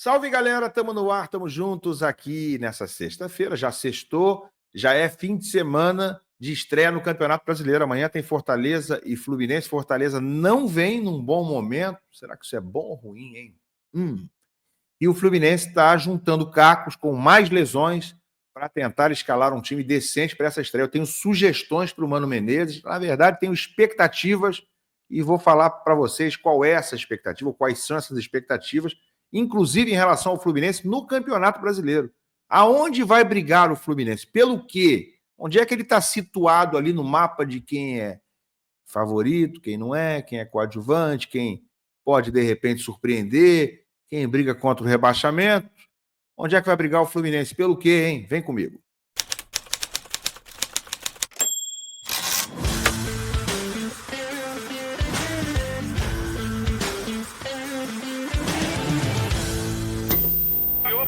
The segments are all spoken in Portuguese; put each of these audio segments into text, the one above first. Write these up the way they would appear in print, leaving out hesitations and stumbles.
Salve, galera, tamo no ar, tamo juntos aqui nessa sexta-feira, já sextou, já é fim de semana de estreia no Campeonato Brasileiro. Amanhã tem Fortaleza e Fluminense. Fortaleza não vem num bom momento. Será que isso é bom ou ruim, hein? E o Fluminense está juntando cacos com mais lesões para tentar escalar um time decente para essa estreia. Eu tenho sugestões para o Mano Menezes, na verdade tenho expectativas e vou falar para vocês qual é essa expectativa, ou quais são essas expectativas, inclusive em relação ao Fluminense no Campeonato Brasileiro. Aonde vai brigar o Fluminense? Pelo quê? Onde é que ele está situado ali no mapa de quem é favorito, quem não é, quem é coadjuvante, quem pode, de repente, surpreender, quem briga contra o rebaixamento? Onde é que vai brigar o Fluminense? Pelo quê, hein? Vem comigo.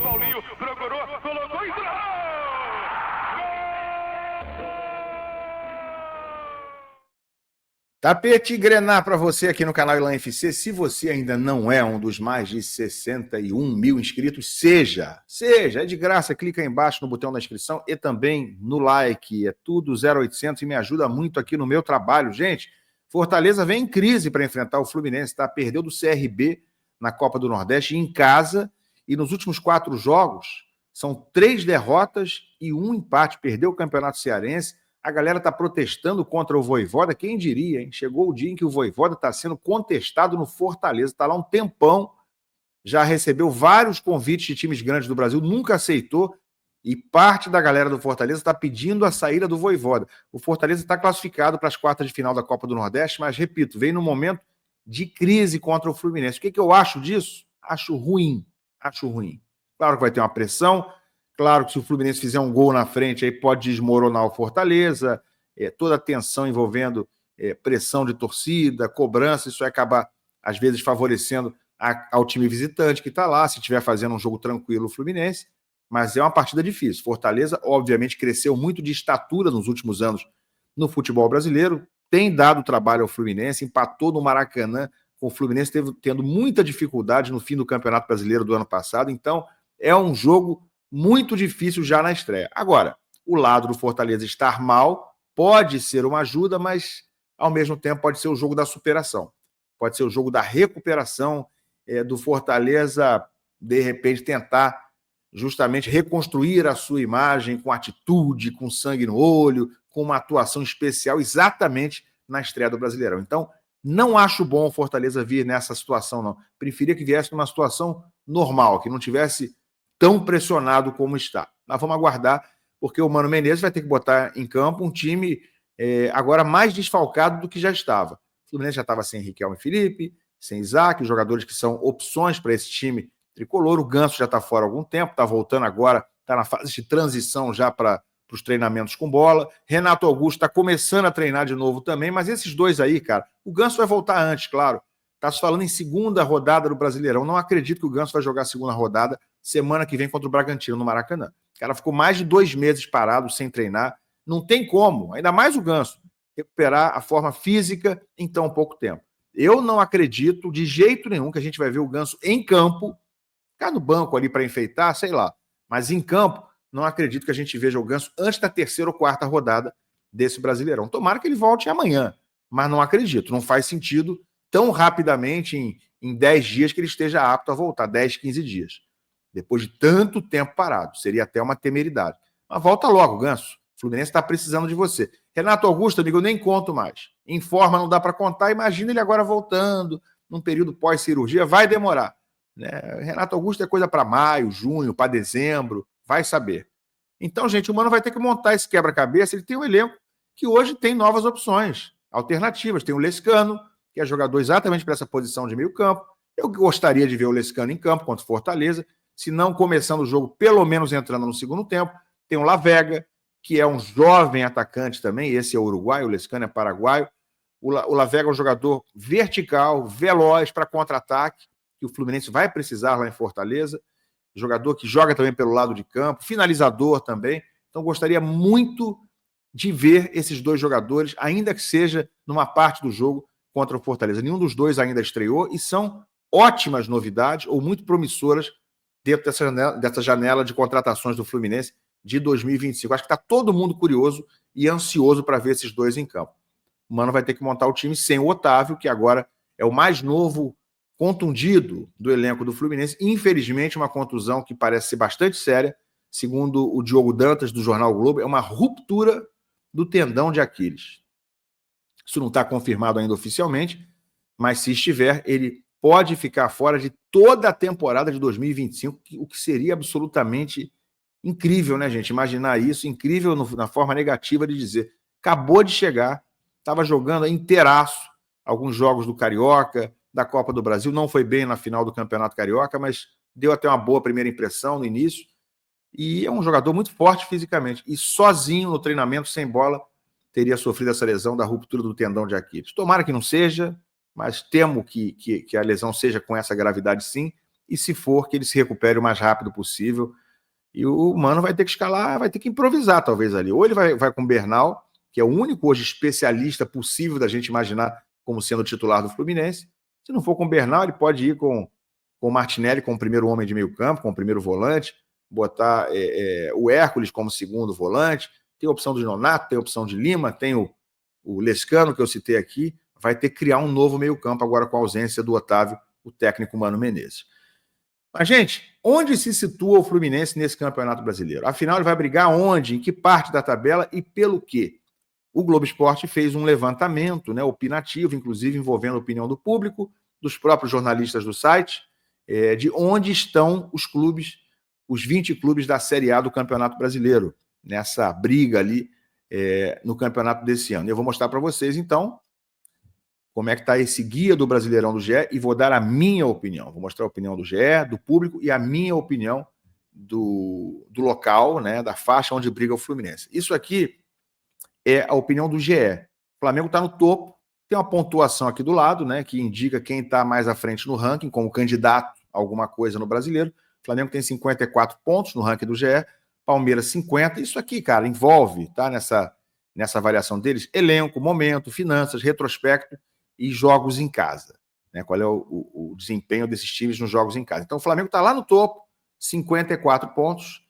Paulinho procurou, colocou e Tapete Grená para você aqui no canal Ilan FC. Se você ainda não é um dos mais de 61 mil inscritos, seja, é de graça, clica aí embaixo no botão da inscrição e também no like, é tudo 0800 e me ajuda muito aqui no meu trabalho. Gente, Fortaleza vem em crise para enfrentar o Fluminense, tá? Perdeu do CRB na Copa do Nordeste em casa e nos últimos 4 jogos são 3 derrotas e 1 empate, perdeu o Campeonato Cearense. A galera está protestando contra o Vojvoda, quem diria, hein? Chegou o dia em que o Vojvoda está sendo contestado no Fortaleza, está lá um tempão, já recebeu vários convites de times grandes do Brasil, nunca aceitou, e parte da galera do Fortaleza está pedindo a saída do Vojvoda. O Fortaleza está classificado para as quartas de final da Copa do Nordeste, mas, repito, vem num momento de crise contra o Fluminense. O que eu acho disso? Acho ruim. Claro que vai ter uma pressão. Claro que se o Fluminense fizer um gol na frente, aí pode desmoronar o Fortaleza, toda a tensão envolvendo pressão de torcida, cobrança, isso vai acabar, às vezes, favorecendo ao time visitante que está lá, se estiver fazendo um jogo tranquilo o Fluminense, mas é uma partida difícil. Fortaleza, obviamente, cresceu muito de estatura nos últimos anos no futebol brasileiro, tem dado trabalho ao Fluminense, empatou no Maracanã, com o Fluminense tendo muita dificuldade no fim do Campeonato Brasileiro do ano passado, então é um jogo muito difícil já na estreia. Agora, o lado do Fortaleza estar mal pode ser uma ajuda, mas ao mesmo tempo pode ser o jogo da superação. Pode ser o jogo da recuperação do Fortaleza, de repente tentar justamente reconstruir a sua imagem com atitude, com sangue no olho, com uma atuação especial exatamente na estreia do Brasileirão. Então, não acho bom o Fortaleza vir nessa situação, não. Preferia que viesse numa situação normal, que não tivesse tão pressionado como está. Nós vamos aguardar, porque o Mano Menezes vai ter que botar em campo um time agora mais desfalcado do que já estava. O Fluminense já estava sem Riquelme e Felipe, sem Isaac, os jogadores que são opções para esse time tricolor. O Ganso já está fora há algum tempo, está voltando agora, está na fase de transição já para os treinamentos com bola. Renato Augusto está começando a treinar de novo também, mas esses dois aí, cara, o Ganso vai voltar antes, claro. Está se falando em segunda rodada do Brasileirão. Não acredito que o Ganso vai jogar a segunda rodada semana que vem contra o Bragantino, no Maracanã. O cara ficou mais de 2 meses parado, sem treinar. Não tem como, ainda mais o Ganso, recuperar a forma física em tão pouco tempo. Eu não acredito de jeito nenhum que a gente vai ver o Ganso em campo, ficar no banco ali para enfeitar, sei lá. Mas em campo, não acredito que a gente veja o Ganso antes da 3ª ou 4ª rodada desse Brasileirão. Tomara que ele volte amanhã, mas não acredito. Não faz sentido tão rapidamente, em 10 dias, que ele esteja apto a voltar, 10, 15 dias. Depois de tanto tempo parado. Seria até uma temeridade. Mas volta logo, Ganso. O Fluminense está precisando de você. Renato Augusto, amigo, eu nem conto mais. Em forma não dá para contar. Imagina ele agora voltando, num período pós-cirurgia. Vai demorar. Né? Renato Augusto é coisa para maio, junho, para dezembro. Vai saber. Então, gente, o Mano vai ter que montar esse quebra-cabeça. Ele tem um elenco que hoje tem novas opções, alternativas. Tem o Lescano, que é jogador exatamente para essa posição de meio campo. Eu gostaria de ver o Lescano em campo contra o Fortaleza, se não começando o jogo, pelo menos entrando no segundo tempo. Tem o Lavega, que é um jovem atacante também, esse é o uruguaio, o Lescano é paraguaio. O Lavega é um jogador vertical, veloz para contra-ataque, que o Fluminense vai precisar lá em Fortaleza. Jogador que joga também pelo lado de campo, finalizador também. Então gostaria muito de ver esses dois jogadores, ainda que seja numa parte do jogo contra o Fortaleza. Nenhum dos dois ainda estreou e são ótimas novidades ou muito promissoras dentro dessa janela de contratações do Fluminense de 2025. Acho que está todo mundo curioso e ansioso para ver esses dois em campo. O Mano vai ter que montar o time sem o Otávio, que agora é o mais novo contundido do elenco do Fluminense. Infelizmente, uma contusão que parece ser bastante séria, segundo o Diogo Dantas, do Jornal o Globo, é uma ruptura do tendão de Aquiles. Isso não está confirmado ainda oficialmente, mas se estiver, ele pode ficar fora de toda a temporada de 2025, o que seria absolutamente incrível, né, gente? Imaginar isso, incrível na forma negativa de dizer. Acabou de chegar, estava jogando inteiraço alguns jogos do Carioca, da Copa do Brasil, não foi bem na final do Campeonato Carioca, mas deu até uma boa primeira impressão no início, e é um jogador muito forte fisicamente, e sozinho no treinamento, sem bola, teria sofrido essa lesão da ruptura do tendão de Aquiles. Tomara que não seja, mas temo que a lesão seja com essa gravidade sim, e se for, que ele se recupere o mais rápido possível. E o Mano vai ter que escalar, vai ter que improvisar talvez ali. Ou ele vai com o Bernal, que é o único hoje especialista possível da gente imaginar como sendo o titular do Fluminense. Se não for com o Bernal, ele pode ir com o Martinelli como primeiro homem de meio campo, como primeiro volante, botar o Hércules como segundo volante. Tem a opção do Nonato, tem a opção de Lima, tem o Lescano, que eu citei aqui. Vai ter que criar um novo meio campo agora com a ausência do Otávio, o técnico Mano Menezes. Mas, gente, onde se situa o Fluminense nesse Campeonato Brasileiro? Afinal, ele vai brigar onde? Em que parte da tabela e pelo quê? O Globo Esporte fez um levantamento, né, opinativo, inclusive envolvendo a opinião do público, dos próprios jornalistas do site, de onde estão os clubes, os 20 clubes da Série A do Campeonato Brasileiro, nessa briga ali no campeonato desse ano. Eu vou mostrar para vocês, então, como é que está esse guia do Brasileirão do GE e vou dar a minha opinião. Vou mostrar a opinião do GE, do público e a minha opinião do local, né, da faixa onde briga o Fluminense. Isso aqui é a opinião do GE. O Flamengo está no topo, tem uma pontuação aqui do lado, né, que indica quem está mais à frente no ranking, como candidato a alguma coisa no Brasileiro. O Flamengo tem 54 pontos no ranking do GE, Palmeiras 50. Isso aqui, cara, envolve, tá, nessa avaliação deles, elenco, momento, finanças, retrospecto e jogos em casa. Né? Qual é o desempenho desses times nos jogos em casa. Então o Flamengo está lá no topo, 54 pontos.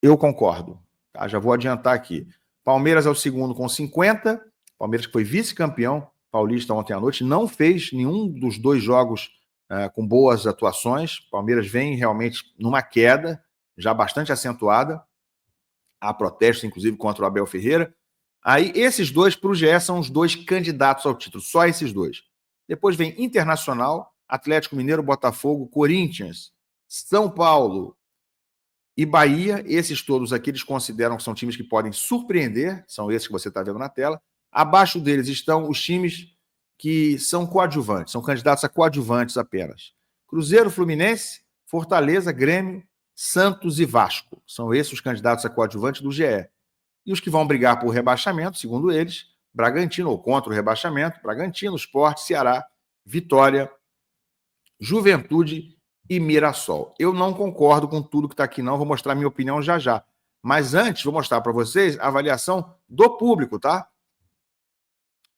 Eu concordo. Tá? Já vou adiantar aqui. Palmeiras é o segundo com 50. Palmeiras que foi vice-campeão paulista ontem à noite. Não fez nenhum dos dois jogos com boas atuações. Palmeiras vem realmente numa queda, já bastante acentuada. Há protestos, inclusive, contra o Abel Ferreira. Aí, esses dois, para o GE, são os dois candidatos ao título, só esses dois. Depois vem Internacional, Atlético Mineiro, Botafogo, Corinthians, São Paulo e Bahia. Esses todos aqui eles consideram que são times que podem surpreender, são esses que você está vendo na tela. Abaixo deles estão os times que são coadjuvantes, são candidatos a coadjuvantes apenas. Cruzeiro, Fluminense, Fortaleza, Grêmio, Santos e Vasco. São esses os candidatos a coadjuvantes do GE. E os que vão brigar por rebaixamento, segundo eles, Bragantino, ou contra o rebaixamento, Bragantino, Sport, Ceará, Vitória, Juventude e Mirassol. Eu não concordo com tudo que está aqui, não. Vou mostrar minha opinião já já. Mas antes, vou mostrar para vocês a avaliação do público, tá?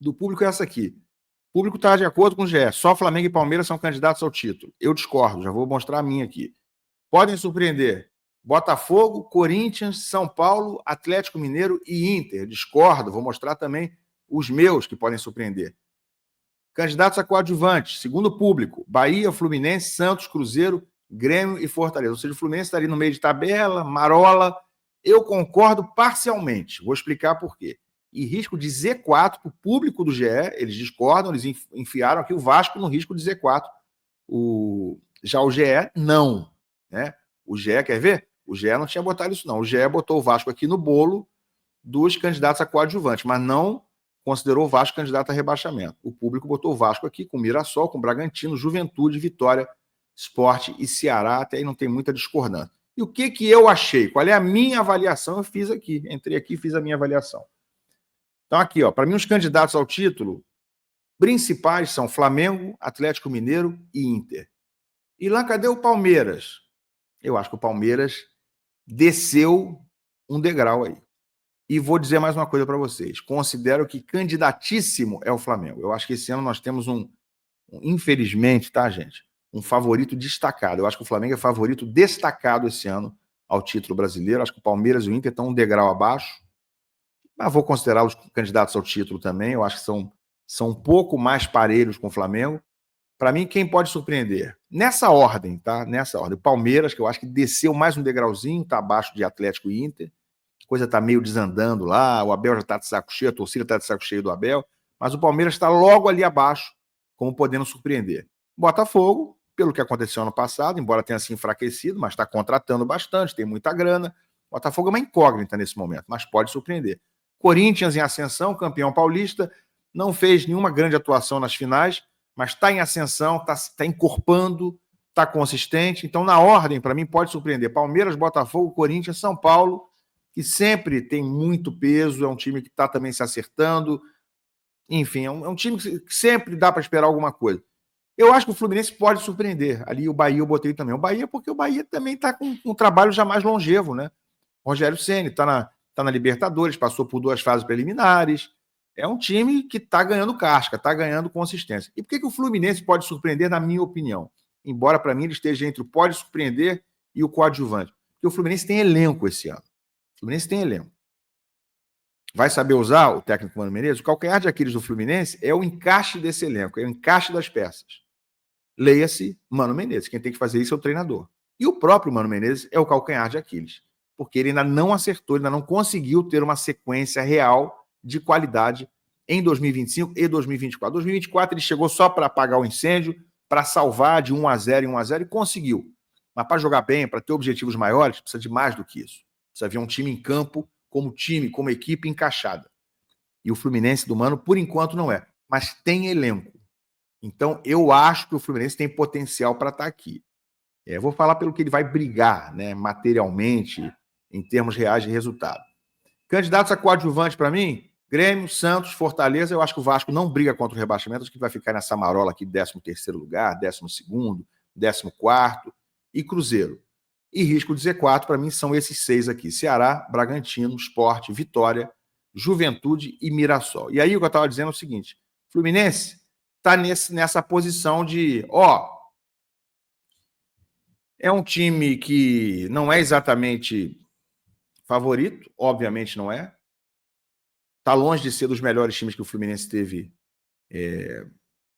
Do público é essa aqui. O público está de acordo com o GE. Só Flamengo e Palmeiras são candidatos ao título. Eu discordo, já vou mostrar a minha aqui. Podem surpreender Botafogo, Corinthians, São Paulo, Atlético Mineiro e Inter. Discordo, vou mostrar também os meus que podem surpreender. Candidatos a coadjuvantes, segundo o público, Bahia, Fluminense, Santos, Cruzeiro, Grêmio e Fortaleza. Ou seja, o Fluminense está ali no meio de tabela, marola. Eu concordo parcialmente. Vou explicar por quê. E risco de Z4 para o público do GE, eles discordam, eles enfiaram aqui o Vasco no risco de Z4. Já o GE, não. Né? O GE, quer ver? O GE não tinha botado isso, não. O GE botou o Vasco aqui no bolo dos candidatos a coadjuvante, mas não considerou o Vasco candidato a rebaixamento. O público botou o Vasco aqui com Mirassol, com Bragantino, Juventude, Vitória, Sport e Ceará. Até aí não tem muita discordância. E o que eu achei? Qual é a minha avaliação? Eu fiz aqui. Entrei aqui e fiz a minha avaliação. Então aqui, ó, para mim os candidatos ao título principais são Flamengo, Atlético Mineiro e Inter. E lá, cadê o Palmeiras? Eu acho que o Palmeiras desceu um degrau aí. E vou dizer mais uma coisa para vocês. Considero que candidatíssimo é o Flamengo. Eu acho que esse ano nós temos infelizmente, tá, gente? um favorito destacado. Eu acho que o Flamengo é favorito destacado esse ano ao título brasileiro. Acho que o Palmeiras e o Inter estão um degrau abaixo, mas vou considerar os candidatos ao título também. Eu acho que são um pouco mais parelhos com o Flamengo. Para mim, quem pode surpreender? Nessa ordem, tá? Nessa ordem. O Palmeiras, que eu acho que desceu mais um degrauzinho, tá abaixo de Atlético e Inter. A coisa tá meio desandando lá, o Abel já tá de saco cheio, a torcida tá de saco cheio do Abel, mas o Palmeiras está logo ali abaixo, como podendo surpreender. Botafogo, pelo que aconteceu ano passado, embora tenha se enfraquecido, mas está contratando bastante, tem muita grana. Botafogo é uma incógnita nesse momento, mas pode surpreender. Corinthians em ascensão, campeão paulista, não fez nenhuma grande atuação nas finais, mas está em ascensão, está encorpando, está consistente. Então, na ordem, para mim, pode surpreender. Palmeiras, Botafogo, Corinthians, São Paulo, que sempre tem muito peso, é um time que está também se acertando. Enfim, é um time que sempre dá para esperar alguma coisa. Eu acho que o Fluminense pode surpreender. Ali o Bahia eu botei também. O Bahia, porque o Bahia também está com um trabalho já mais longevo, né? Rogério Ceni está na Libertadores, passou por 2 fases preliminares. É um time que está ganhando casca, está ganhando consistência. E por que o Fluminense pode surpreender, na minha opinião? Embora, para mim, ele esteja entre o pode surpreender e o coadjuvante. Porque o Fluminense tem elenco esse ano. O Fluminense tem elenco. Vai saber usar o técnico Mano Menezes? O calcanhar de Aquiles do Fluminense é o encaixe desse elenco, é o encaixe das peças. Leia-se Mano Menezes. Quem tem que fazer isso é o treinador. E o próprio Mano Menezes é o calcanhar de Aquiles. Porque ele ainda não acertou, ainda não conseguiu ter uma sequência real de qualidade em 2025 e 2024. 2024 ele chegou só para apagar o incêndio, para salvar de 1-0 em 1-0 e conseguiu. Mas para jogar bem, para ter objetivos maiores, precisa de mais do que isso. Precisa ver um time em campo, como equipe encaixada. E o Fluminense do Mano, por enquanto, não é. Mas tem elenco. Então, eu acho que o Fluminense tem potencial para estar aqui. Vou falar pelo que ele vai brigar, né, materialmente, em termos reais de resultado. Candidatos a coadjuvante para mim, Grêmio, Santos, Fortaleza. Eu acho que o Vasco não briga contra o rebaixamento, acho que vai ficar nessa marola aqui, 13º lugar, 12º, 14º, e Cruzeiro. E risco de Z4, para mim, são esses 6 aqui: Ceará, Bragantino, Sport, Vitória, Juventude e Mirassol. E aí o que eu estava dizendo é o seguinte: Fluminense está nessa posição de, é um time que não é exatamente favorito, obviamente não é. Está longe de ser dos melhores times que o Fluminense teve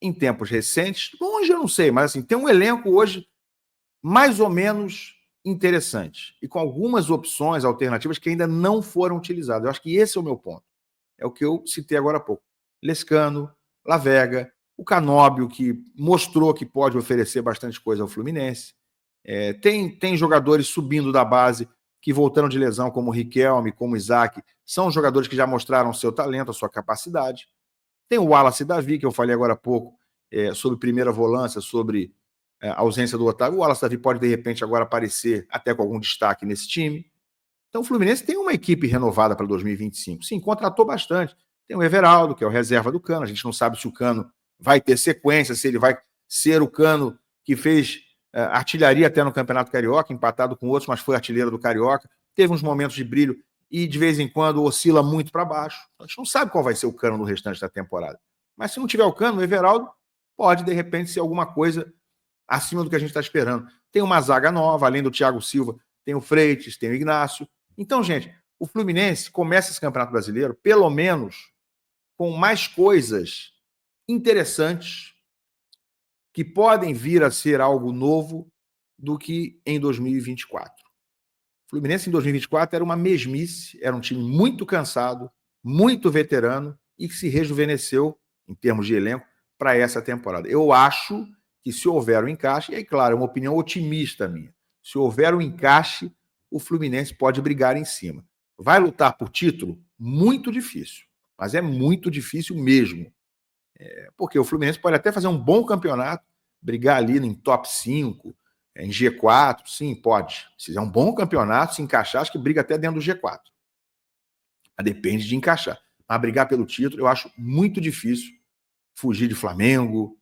em tempos recentes. Longe eu não sei, mas assim, tem um elenco hoje mais ou menos interessante e com algumas opções alternativas que ainda não foram utilizadas. Eu acho que esse é o meu ponto. É o que eu citei agora há pouco. Lescano, Lavega, o Canóbio, que mostrou que pode oferecer bastante coisa ao Fluminense. Tem jogadores subindo da base que voltaram de lesão, como o Riquelme, como o Isaac. São jogadores que já mostraram seu talento, a sua capacidade. Tem o Wallace Davi, que eu falei agora há pouco, sobre primeira volância, sobre a ausência do Otávio. O Wallace Davi pode, de repente, agora aparecer até com algum destaque nesse time. Então o Fluminense tem uma equipe renovada para 2025. Sim, contratou bastante. Tem o Everaldo, que é o reserva do Cano. A gente não sabe se o Cano vai ter sequência, se ele vai ser o Cano que fez artilharia até no Campeonato Carioca, empatado com outros, mas foi artilheiro do Carioca. Teve uns momentos de brilho e, de vez em quando, oscila muito para baixo. A gente não sabe qual vai ser o Cano no restante da temporada. Mas se não tiver o Cano, o Everaldo pode, de repente, ser alguma coisa acima do que a gente está esperando. Tem uma zaga nova, além do Thiago Silva, tem o Freitas, tem o Ignácio. Então, gente, o Fluminense começa esse Campeonato Brasileiro, pelo menos, com mais coisas interessantes que podem vir a ser algo novo do que em 2024. O Fluminense em 2024 era uma mesmice, era um time muito cansado, muito veterano e que se rejuvenesceu, em termos de elenco, para essa temporada. Eu acho que se houver um encaixe, e aí, claro, é uma opinião otimista minha, se houver um encaixe, o Fluminense pode brigar em cima. Vai lutar por título? Muito difícil, mas é muito difícil mesmo. Porque o Fluminense pode até fazer um bom campeonato, brigar ali em top 5, em G4, sim, pode. Se fizer um bom campeonato, se encaixar, acho que briga até dentro do G4. Mas depende de encaixar. Mas brigar pelo título, eu acho muito difícil fugir de Flamengo,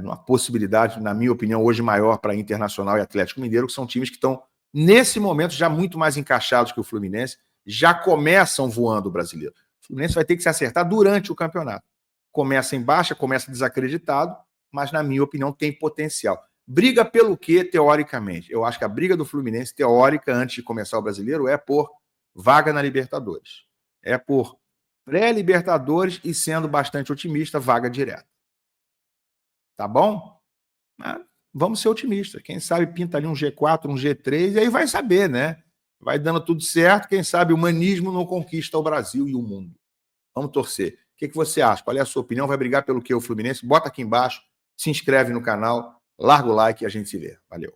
uma possibilidade, na minha opinião, hoje maior para Internacional e Atlético Mineiro, que são times que estão, nesse momento, já muito mais encaixados que o Fluminense, já começam voando o brasileiro. O Fluminense vai ter que se acertar durante o campeonato. Começa em baixa, começa desacreditado, mas, na minha opinião, tem potencial. Briga pelo quê, teoricamente? Eu acho que a briga do Fluminense, teórica, antes de começar o Brasileiro, é por vaga na Libertadores. É por pré-Libertadores e, sendo bastante otimista, vaga direta. Tá bom? Vamos ser otimistas. Quem sabe pinta ali um G4, um G3, e aí vai saber, né? Vai dando tudo certo. Quem sabe o humanismo não conquista o Brasil e o mundo. Vamos torcer. O que você acha? Qual é a sua opinião? Vai brigar pelo que o Fluminense? Bota aqui embaixo, se inscreve no canal, larga o like e a gente se vê. Valeu.